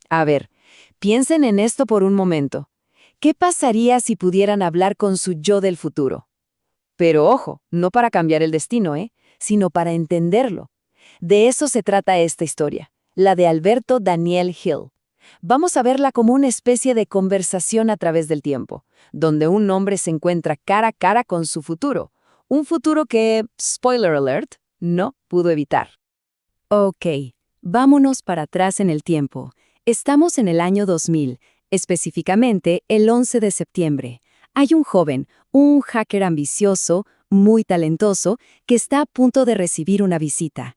A ver, piensen en esto por un momento. ¿Qué pasaría si pudieran hablar con su yo del futuro? Pero ojo, no para cambiar el destino, sino para entenderlo. De eso se trata esta historia, la de Alberto Daniel Hill. Vamos a verla como una especie de conversación a través del tiempo, donde un hombre se encuentra cara a cara con su futuro, un futuro que, spoiler alert, no pudo evitar. Ok, vámonos para atrás en el tiempo. Estamos en el año 2000, específicamente el 11 de septiembre. Hay un joven, un hacker ambicioso, muy talentoso, que está a punto de recibir una visita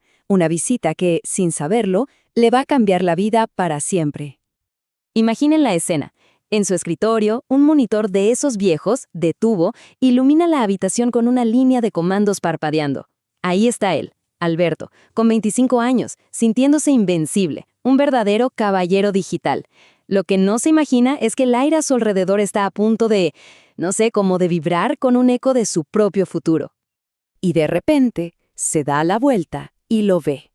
que, sin saberlo, le va a cambiar la vida para siempre. Imaginen la escena. En su escritorio, un monitor de esos viejos, de tubo, ilumina la habitación con una línea de comandos parpadeando. Ahí está él, Alberto, con 25 años, sintiéndose invencible, un verdadero caballero digital. Lo que no se imagina es que el aire a su alrededor está a punto de, no sé, como de vibrar con un eco de su propio futuro. Y de repente, se da la vuelta y lo ve.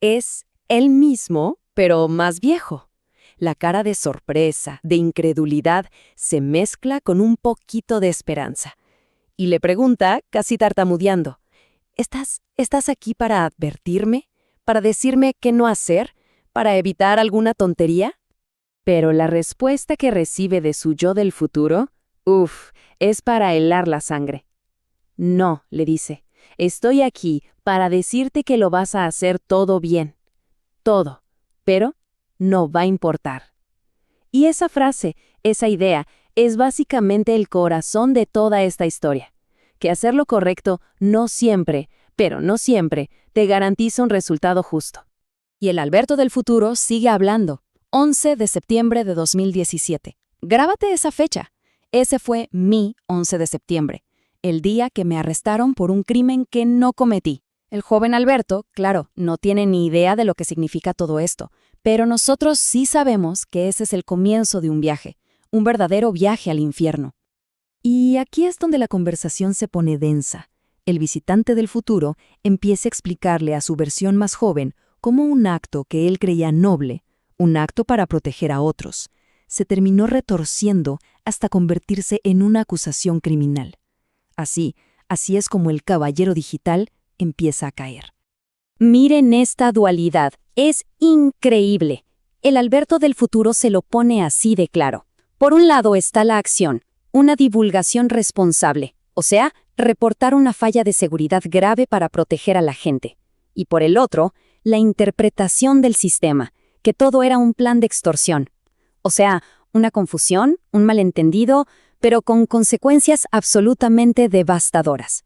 Es él mismo, pero más viejo. La cara de sorpresa, de incredulidad, se mezcla con un poquito de esperanza. Y le pregunta, casi tartamudeando, ¿Estás aquí para advertirme? ¿Para decirme qué no hacer? ¿Para evitar alguna tontería? Pero la respuesta que recibe de su yo del futuro, es para helar la sangre. No, le dice, estoy aquí para decirte que lo vas a hacer todo bien. Todo. Pero no va a importar. Y esa frase, esa idea, es básicamente el corazón de toda esta historia. Que hacer lo correcto no siempre, pero no siempre, te garantiza un resultado justo. Y el Alberto del futuro sigue hablando. 11 de septiembre de 2017. Grábate esa fecha. Ese fue mi 11 de septiembre, el día que me arrestaron por un crimen que no cometí. El joven Alberto, claro, no tiene ni idea de lo que significa todo esto, pero nosotros sí sabemos que ese es el comienzo de un viaje, un verdadero viaje al infierno. Y aquí es donde la conversación se pone densa. El visitante del futuro empieza a explicarle a su versión más joven cómo un acto que él creía noble, un acto para proteger a otros, se terminó retorciendo hasta convertirse en una acusación criminal. Así es como el caballero digital empieza a caer. Miren esta dualidad, es increíble. El Alberto del futuro se lo pone así de claro. Por un lado está la acción, una divulgación responsable, o sea, reportar una falla de seguridad grave para proteger a la gente. Y por el otro, la interpretación del sistema, que todo era un plan de extorsión. O sea, una confusión, un malentendido, pero con consecuencias absolutamente devastadoras.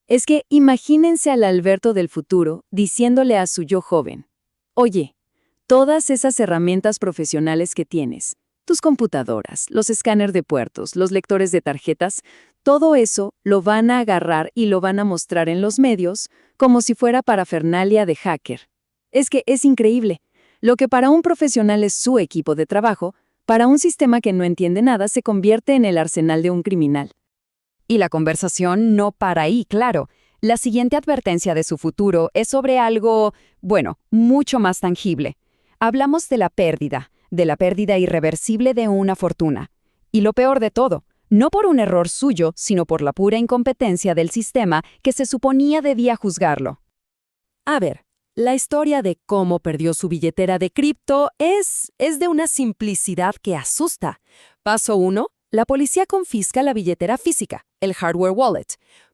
Es que imagínense al Alberto del futuro diciéndole a su yo joven, oye, todas esas herramientas profesionales que tienes, tus computadoras, los escáneres de puertos, los lectores de tarjetas, todo eso lo van a agarrar y lo van a mostrar en los medios como si fuera parafernalia de hacker. Es que es increíble. Lo que para un profesional es su equipo de trabajo, para un sistema que no entiende nada se convierte en el arsenal de un criminal. Y la conversación no para ahí, claro. La siguiente advertencia de su futuro es sobre algo, bueno, mucho más tangible. Hablamos de la pérdida irreversible de una fortuna. Y lo peor de todo, no por un error suyo, sino por la pura incompetencia del sistema que se suponía debía juzgarlo. A ver, la historia de cómo perdió su billetera de cripto es de una simplicidad que asusta. Paso 1, la policía confisca la billetera física, el hardware wallet.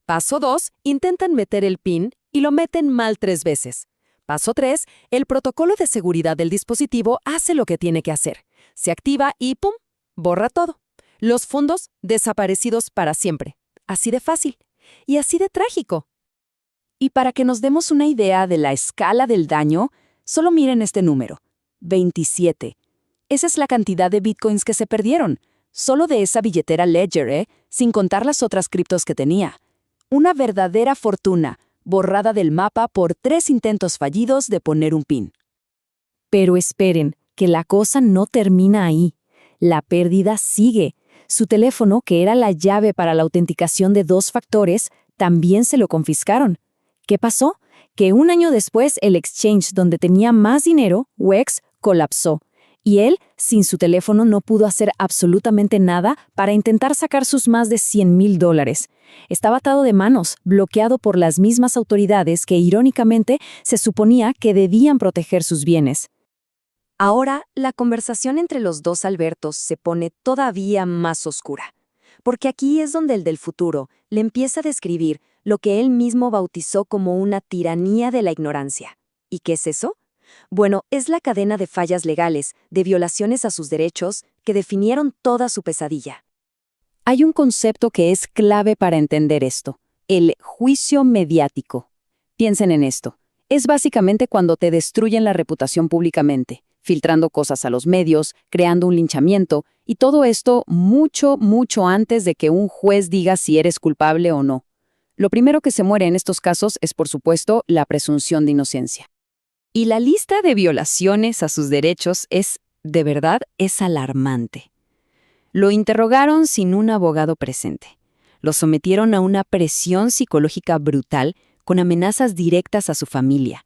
Paso 2, intentan meter el PIN y lo meten mal 3 veces. Paso 3, el protocolo de seguridad del dispositivo hace lo que tiene que hacer. Se activa y ¡pum!, borra todo. Los fondos desaparecidos para siempre. Así de fácil. Y así de trágico. Y para que nos demos una idea de la escala del daño, solo miren este número. 27. Esa es la cantidad de bitcoins que se perdieron. Solo de esa billetera Ledger, sin contar las otras criptos que tenía. Una verdadera fortuna, borrada del mapa por 3 intentos fallidos de poner un PIN. Pero esperen, que la cosa no termina ahí. La pérdida sigue. Su teléfono, que era la llave para la autenticación de 2 factores, también se lo confiscaron. ¿Qué pasó? Que un año después el exchange donde tenía más dinero, WEX, colapsó. Y él, sin su teléfono, no pudo hacer absolutamente nada para intentar sacar sus más de $100,000. Estaba atado de manos, bloqueado por las mismas autoridades que, irónicamente, se suponía que debían proteger sus bienes. Ahora, la conversación entre los dos Albertos se pone todavía más oscura, porque aquí es donde el del futuro le empieza a describir lo que él mismo bautizó como una tiranía de la ignorancia. ¿Y qué es eso? Bueno, es la cadena de fallas legales, de violaciones a sus derechos, que definieron toda su pesadilla. Hay un concepto que es clave para entender esto: el juicio mediático. Piensen en esto. Es básicamente cuando te destruyen la reputación públicamente, filtrando cosas a los medios, creando un linchamiento, y todo esto mucho antes de que un juez diga si eres culpable o no. Lo primero que se muere en estos casos es, por supuesto, la presunción de inocencia. Y la lista de violaciones a sus derechos de verdad, es alarmante. Lo interrogaron sin un abogado presente. Lo sometieron a una presión psicológica brutal con amenazas directas a su familia.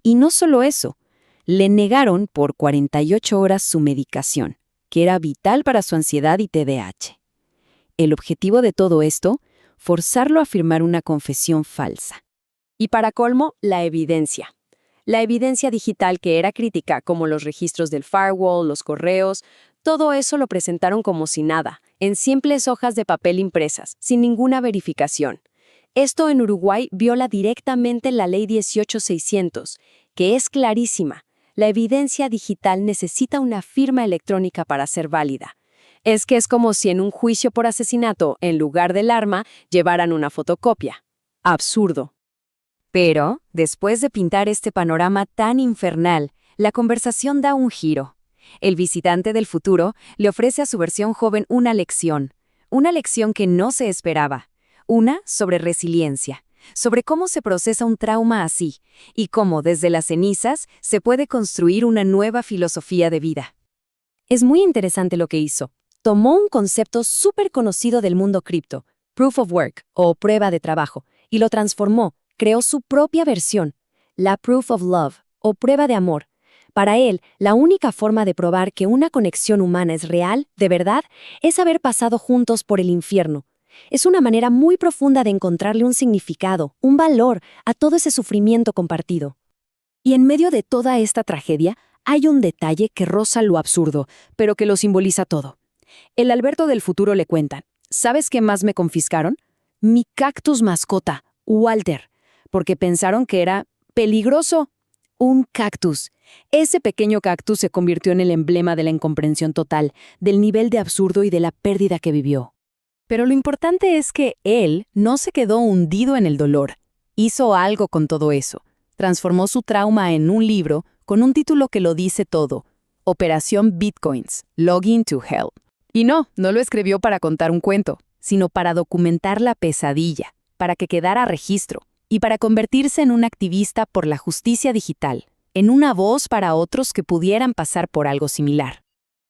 Y no solo eso, le negaron por 48 horas su medicación, que era vital para su ansiedad y TDAH. El objetivo de todo esto, forzarlo a firmar una confesión falsa. Y para colmo, la evidencia. La evidencia digital que era crítica, como los registros del firewall, los correos, todo eso lo presentaron como si nada, en simples hojas de papel impresas, sin ninguna verificación. Esto en Uruguay viola directamente la Ley 18600, que es clarísima. La evidencia digital necesita una firma electrónica para ser válida. Es que es como si en un juicio por asesinato, en lugar del arma, llevaran una fotocopia. Absurdo. Pero, después de pintar este panorama tan infernal, la conversación da un giro. El visitante del futuro le ofrece a su versión joven una lección que no se esperaba. Una sobre resiliencia, sobre cómo se procesa un trauma así, y cómo desde las cenizas se puede construir una nueva filosofía de vida. Es muy interesante lo que hizo. Tomó un concepto súper conocido del mundo cripto, Proof of Work, o prueba de trabajo, y lo transformó. Creó su propia versión, la Proof of Love, o prueba de amor. Para él, la única forma de probar que una conexión humana es real, de verdad, es haber pasado juntos por el infierno. Es una manera muy profunda de encontrarle un significado, un valor a todo ese sufrimiento compartido. Y en medio de toda esta tragedia, hay un detalle que roza lo absurdo, pero que lo simboliza todo. El Alberto del futuro le cuentan: ¿sabes qué más me confiscaron? Mi cactus mascota, Walter. Porque pensaron que era peligroso. Un cactus. Ese pequeño cactus se convirtió en el emblema de la incomprensión total, del nivel de absurdo y de la pérdida que vivió. Pero lo importante es que él no se quedó hundido en el dolor. Hizo algo con todo eso. Transformó su trauma en un libro con un título que lo dice todo: Operación Bitcoins, Login to Hell. Y no lo escribió para contar un cuento, sino para documentar la pesadilla, para que quedara registro. Y para convertirse en un activista por la justicia digital, en una voz para otros que pudieran pasar por algo similar.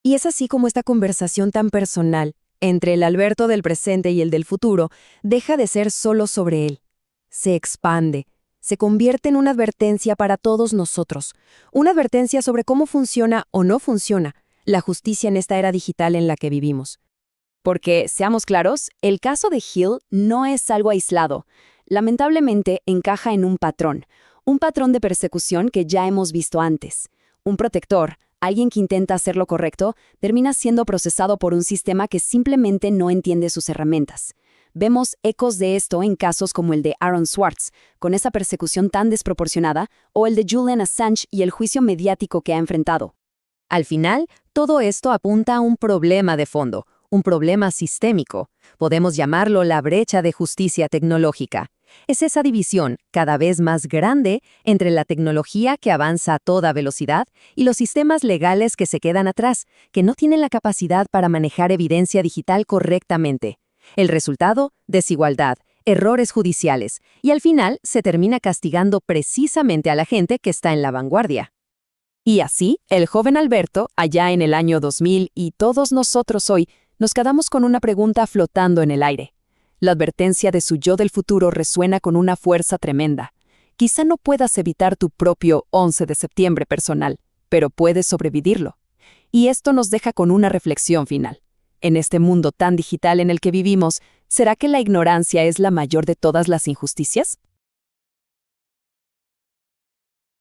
Y es así como esta conversación tan personal, entre el Alberto del presente y el del futuro, deja de ser solo sobre él. Se expande, se convierte en una advertencia para todos nosotros, una advertencia sobre cómo funciona o no funciona la justicia en esta era digital en la que vivimos. Porque, seamos claros, el caso de Hill no es algo aislado. Lamentablemente encaja en un patrón de persecución que ya hemos visto antes. Un protector, alguien que intenta hacer lo correcto, termina siendo procesado por un sistema que simplemente no entiende sus herramientas. Vemos ecos de esto en casos como el de Aaron Swartz, con esa persecución tan desproporcionada, o el de Julian Assange y el juicio mediático que ha enfrentado. Al final, todo esto apunta a un problema de fondo, un problema sistémico. Podemos llamarlo la brecha de justicia tecnológica. Es esa división cada vez más grande entre la tecnología que avanza a toda velocidad y los sistemas legales que se quedan atrás, que no tienen la capacidad para manejar evidencia digital correctamente. El resultado: desigualdad, errores judiciales, y al final se termina castigando precisamente a la gente que está en la vanguardia. Y así, el joven Alberto, allá en el año 2000, y todos nosotros hoy, nos quedamos con una pregunta flotando en el aire. La advertencia de su yo del futuro resuena con una fuerza tremenda. Quizá no puedas evitar tu propio 11 de septiembre personal, pero puedes sobrevivirlo. Y esto nos deja con una reflexión final. En este mundo tan digital en el que vivimos, ¿será que la ignorancia es la mayor de todas las injusticias?